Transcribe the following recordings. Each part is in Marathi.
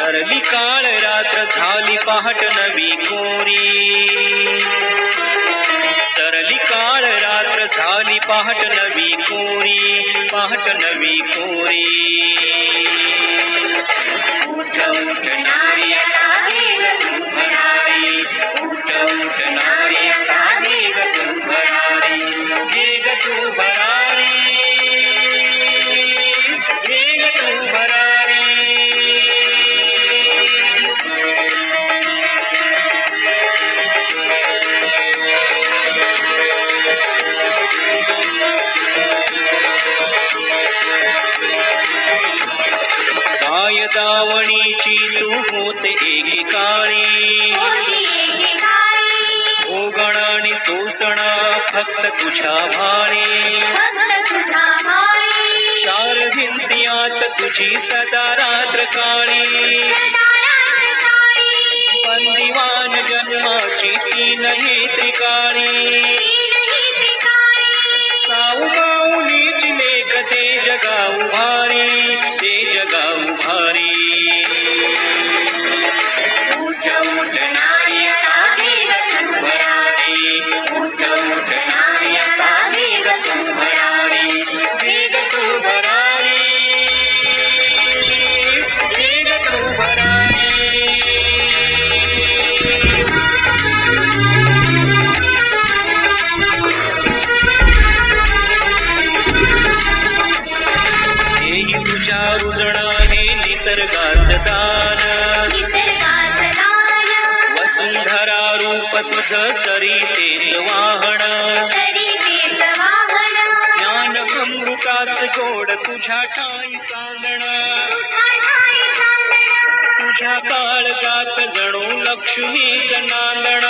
सरली काळ रात्र झाली पहाट नवी कोरी, सरली काळ रात्र झाली पहाट नवी कोरी, पहाट नवी कोरी. उठ उठ नारी आता वेग तू भरारी, उठ उठ नारी आता वेग तू भरारी, वेग तू भरारी, वेग तू भरारी. काय दावणीची तू होते एकेकाळी, भोगण आणि सोसण फक्त तुझ्या भाळी. चार भिंतीयात तुझी सदा रात्र काळी, बंदिवान जन्माची तीनही त्रिकाळी. साऊ माऊलीची लेख ते जगाऊ भारी, ते जगाऊ भारी. उठ उठ नारी आता वेग तू भरारी, उठ उठ नारी आता वेग तू भरारी, वेग तू भरारी, वेग तू भरारी. हेही तुझ्या रुजण हे निसर्गाचं दान, वसुंधरा रूप तुझं सरितेच वाहन. ज्ञान अमृताच गोड तुझ्या ठाई चांदण, तुझ्या काळजात जणू लक्ष्मीच नांदण.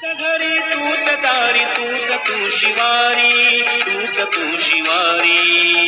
तूच घरी तूच दारी तूच तू शिवारी, तूच तू शिवारी.